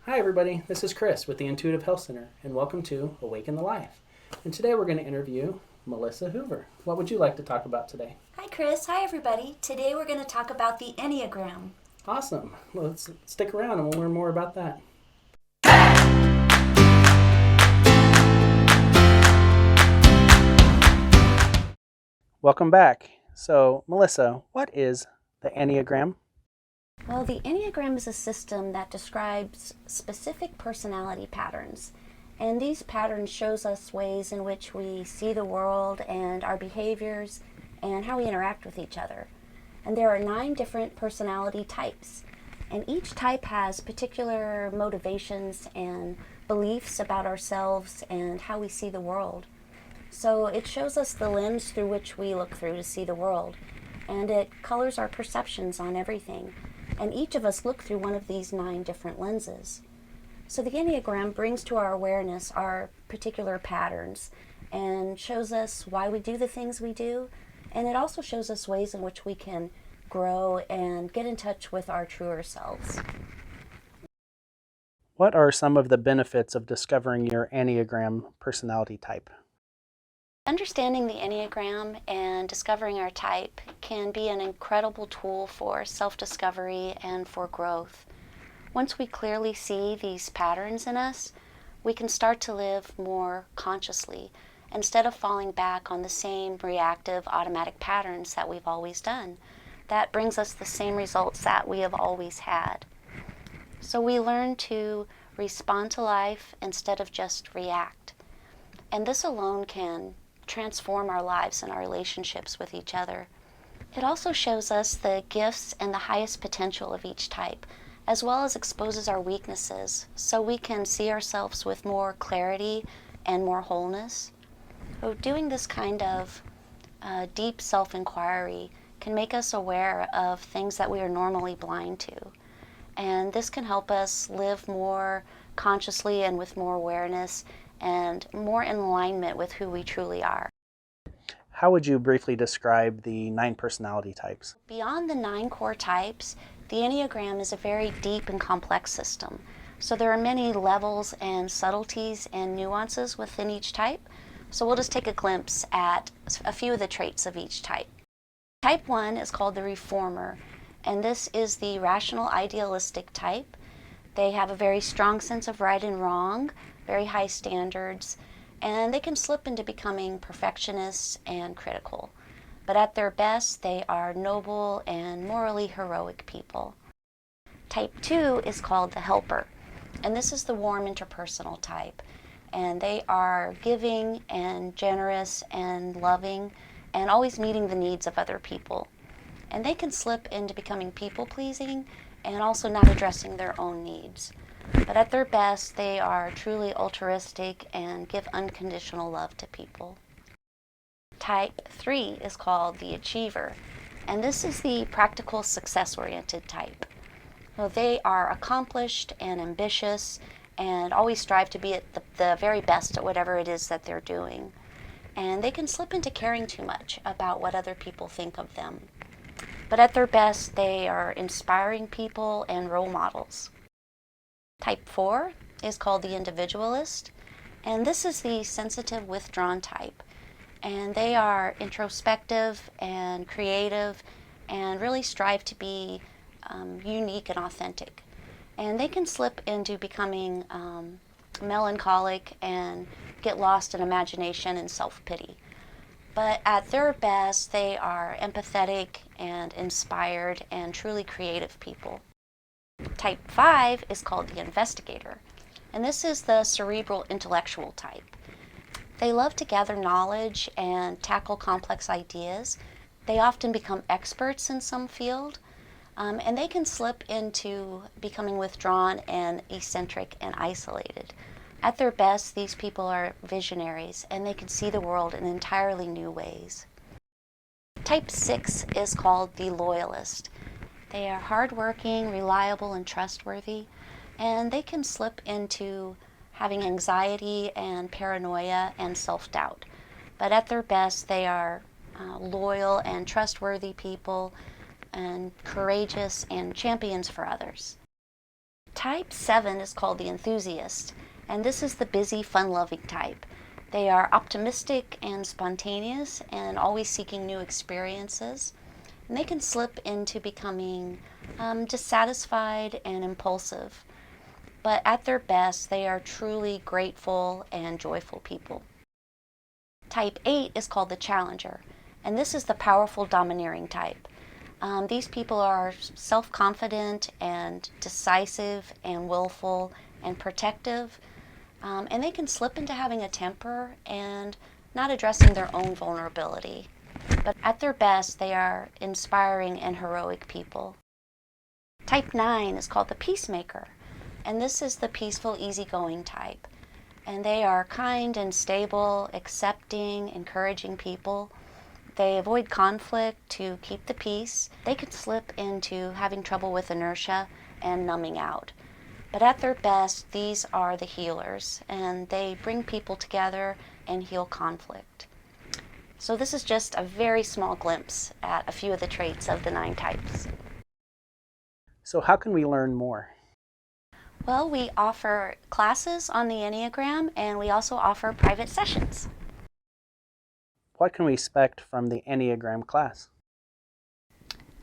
Hi everybody, this is Chris with the Intuitive Health Center, and welcome to Awaken the Life. And today we're going to interview Melissa Hoover. What would you like to talk about today? Hi Chris, hi everybody. Today we're going to talk about the Enneagram. Awesome. Well, let's stick around and we'll learn more about that. Welcome back. So, Melissa, what is the Enneagram? Well, the Enneagram is a system that describes specific personality patterns. And these patterns shows us ways in which we see the world and our behaviors and how we interact with each other. And there are 9 different personality types. And each type has particular motivations and beliefs about ourselves and how we see the world. So it shows us the lens through which we look through to see the world. And it colors our perceptions on everything. And each of us look through one of these 9 different lenses. So the Enneagram brings to our awareness our particular patterns and shows us why we do the things we do. And it also shows us ways in which we can grow and get in touch with our truer selves. What are some of the benefits of discovering your Enneagram personality type? Understanding the Enneagram and discovering our type can be an incredible tool for self-discovery and for growth. Once we clearly see these patterns in us, we can start to live more consciously instead of falling back on the same reactive automatic patterns that we've always done. That brings us the same results that we have always had. So we learn to respond to life instead of just react. And this alone can transform our lives and our relationships with each other. It also shows us the gifts and the highest potential of each type, as well as exposes our weaknesses, so we can see ourselves with more clarity and more wholeness. So doing this kind of deep self-inquiry can make us aware of things that we are normally blind to. And this can help us live more consciously and with more awareness and more in alignment with who we truly are. How would you briefly describe the 9 personality types? Beyond the 9 core types, the Enneagram is a very deep and complex system. So there are many levels and subtleties and nuances within each type. So we'll just take a glimpse at a few of the traits of each type. Type 1 is called the Reformer, and this is the rational idealistic type. They have a very strong sense of right and wrong, very high standards, and they can slip into becoming perfectionists and critical. But at their best, they are noble and morally heroic people. Type 2 is called the Helper, and this is the warm interpersonal type. And they are giving and generous and loving and always meeting the needs of other people. And they can slip into becoming people-pleasing and also not addressing their own needs. But at their best, they are truly altruistic and give unconditional love to people. Type 3 is called the Achiever, and this is the practical, success-oriented type. So they are accomplished and ambitious and always strive to be at the very best at whatever it is that they're doing. And they can slip into caring too much about what other people think of them. But at their best, they are inspiring people and role models. Type 4 is called the Individualist, and this is the sensitive, withdrawn type. And they are introspective and creative and really strive to be unique and authentic. And they can slip into becoming melancholic and get lost in imagination and self-pity. But at their best, they are empathetic and inspired and truly creative people. Type 5 is called the Investigator, and this is the cerebral intellectual type. They love to gather knowledge and tackle complex ideas. They often become experts in some field, and they can slip into becoming withdrawn and eccentric and isolated. At their best, these people are visionaries, and they can see the world in entirely new ways. Type 6 is called the Loyalist. They are hardworking, reliable, and trustworthy, and they can slip into having anxiety and paranoia and self-doubt. But at their best, they are loyal and trustworthy people and courageous and champions for others. Type 7 is called the Enthusiast, and this is the busy, fun-loving type. They are optimistic and spontaneous and always seeking new experiences. And they can slip into becoming dissatisfied and impulsive. But at their best, they are truly grateful and joyful people. Type 8 is called the Challenger, and this is the powerful, domineering type. These people are self-confident and decisive and willful and protective, and they can slip into having a temper and not addressing their own vulnerability. But at their best, they are inspiring and heroic people. Type 9 is called the Peacemaker, and this is the peaceful, easygoing type. And they are kind and stable, accepting, encouraging people. They avoid conflict to keep the peace. They can slip into having trouble with inertia and numbing out. But at their best, these are the healers, and they bring people together and heal conflict. So this is just a very small glimpse at a few of the traits of the 9 types. So how can we learn more? Well, we offer classes on the Enneagram, and we also offer private sessions. What can we expect from the Enneagram class?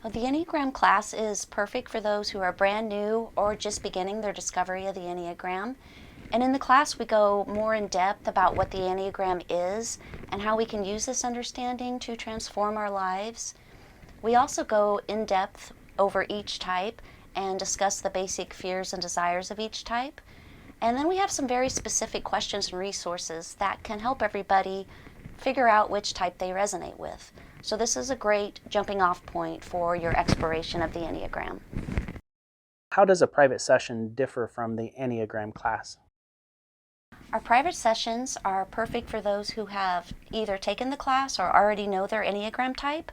Well, the Enneagram class is perfect for those who are brand new or just beginning their discovery of the Enneagram. And in the class, we go more in depth about what the Enneagram is and how we can use this understanding to transform our lives. We also go in depth over each type and discuss the basic fears and desires of each type. And then we have some very specific questions and resources that can help everybody figure out which type they resonate with. So this is a great jumping off point for your exploration of the Enneagram. How does a private session differ from the Enneagram class? Our private sessions are perfect for those who have either taken the class or already know their Enneagram type.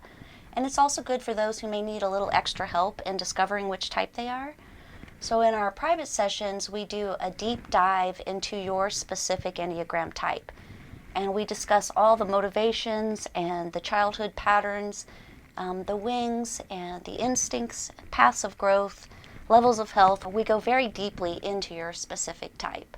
And it's also good for those who may need a little extra help in discovering which type they are. So in our private sessions, we do a deep dive into your specific Enneagram type. And we discuss all the motivations and the childhood patterns, the wings and the instincts, paths of growth, levels of health. We go very deeply into your specific type.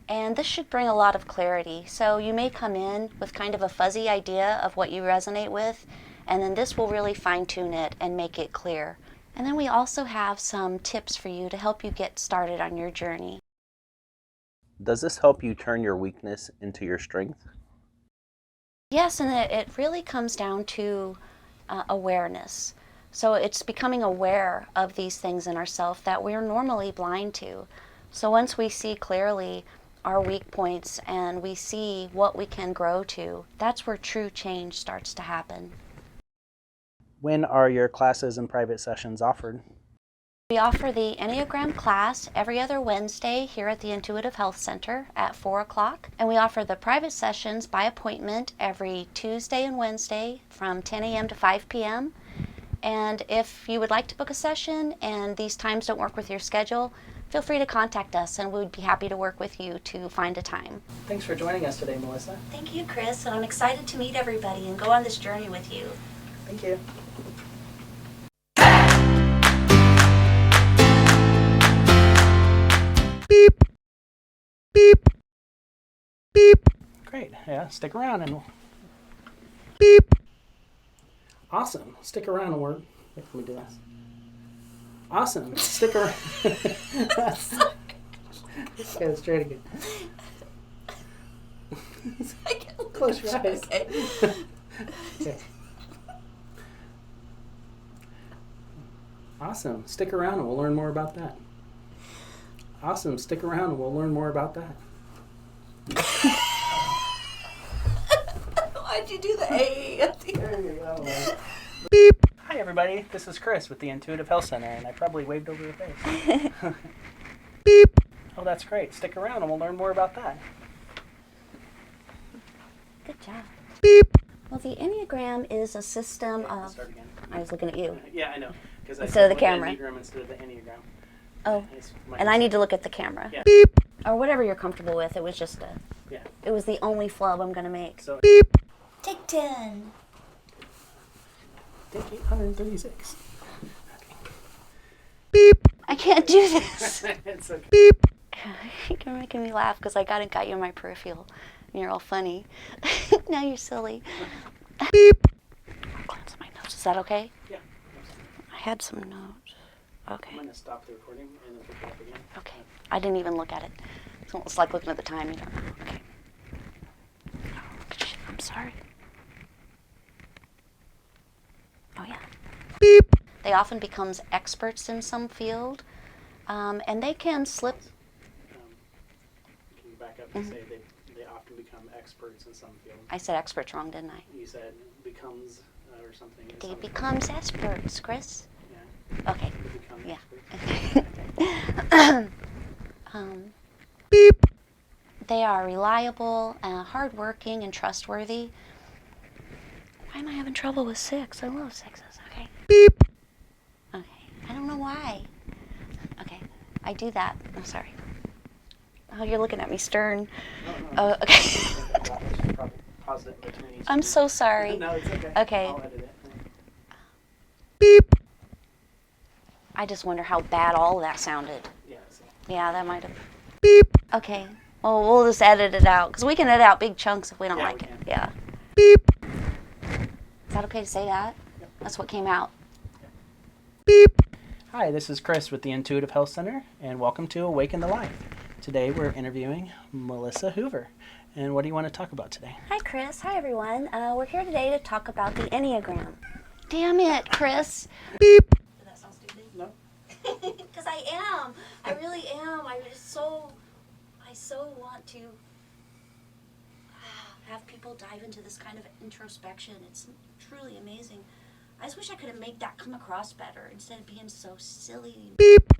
And this should bring a lot of clarity. So you may come in with kind of a fuzzy idea of what you resonate with, and then this will really fine-tune it and make it clear. And then we also have some tips for you to help you get started on your journey. Does this help you turn your weakness into your strength? Yes, and it really comes down to awareness. So it's becoming aware of these things in ourselves that we're normally blind to. So once we see clearly our weak points and we see what we can grow to, that's where true change starts to happen. When are your classes and private sessions offered? We offer the Enneagram class every other Wednesday here at the Intuitive Health Center at 4 o'clock. And we offer the private sessions by appointment every Tuesday and Wednesday from 10 a.m. to 5 p.m. And if you would like to book a session and these times don't work with your schedule, feel free to contact us and we'd be happy to work with you to find a time. Thanks for joining us today, Melissa. Thank you, Chris, and I'm excited to meet everybody and go on this journey with you. Thank you. Beep. Beep. Beep. Great. Yeah, stick around and we'll... Beep. Awesome. Stick around and we're... Wait, let me do this. Awesome. Stick around. Okay, let's try it again. Close your eyes. Okay. Awesome. Stick around and we'll learn more about that. Awesome. Stick around and we'll learn more about that. Why'd you do the A? Beep. Hi, everybody. This is Chris with the Intuitive Health Center, and I probably waved over your face. Beep. Oh, that's great. Stick around and we'll learn more about that. Good job. Beep. Well, the Enneagram is a system Okay, of... start again. I was looking at you. Yeah, I know. Because I Instead of said the camera. Enneagram instead of the Enneagram. Oh, It's my and I need to look at the camera. Yeah. Beep. Or whatever you're comfortable with. It was just a... Yeah. It was the only flub I'm going to make. So beep. Take 10. Take 836. Okay. Beep. I can't do this. It's okay. You're making me laugh because I got you in my peripheral. And you're all funny. Now you're silly. Beep. I'll cleanse my notes. Is that okay? Yeah. I had some notes. Okay. I'm going to stop the recording and then pick it up again. Okay. I didn't even look at it. It's like looking at the time. You don't know. Okay. Oh, shit, I'm sorry. Oh, yeah. Beep. They often become experts in some field, and they can slip. Can you back up and say they often become experts in some field? I said experts wrong, didn't I? You said becomes or something. They becomes experts, Chris. Yeah. Okay. They become Yeah. Beep. They are reliable, hardworking, and trustworthy. Why am I having trouble with 6? I love 6s. Okay. Beep. Okay. I don't know why. Okay. I do that. I'm sorry. Oh, you're looking at me stern. No. Okay. Probably pause it in between each I'm so sorry. No, it's okay. Okay. I'll edit it. Beep. I just wonder how bad all of that sounded. Yeah. Yeah, that might have. Beep. Okay. Well, we'll just edit it out because we can edit out big chunks if we don't like it. Yeah. Beep. Is that okay to say that? Yep. That's what came out. Beep. Hi, this is Chris with the Intuitive Health Center, and welcome to Awaken the Life. Today we're interviewing Melissa Hoover. And what do you want to talk about today? Hi, Chris. Hi, everyone. We're here today to talk about the Enneagram. Damn it, Chris. Beep. Did that sound stupid? No. Because I am. I really am. I so want to have people dive into this kind of introspection. It's truly amazing. I just wish I could have made that come across better instead of being so silly. Beep.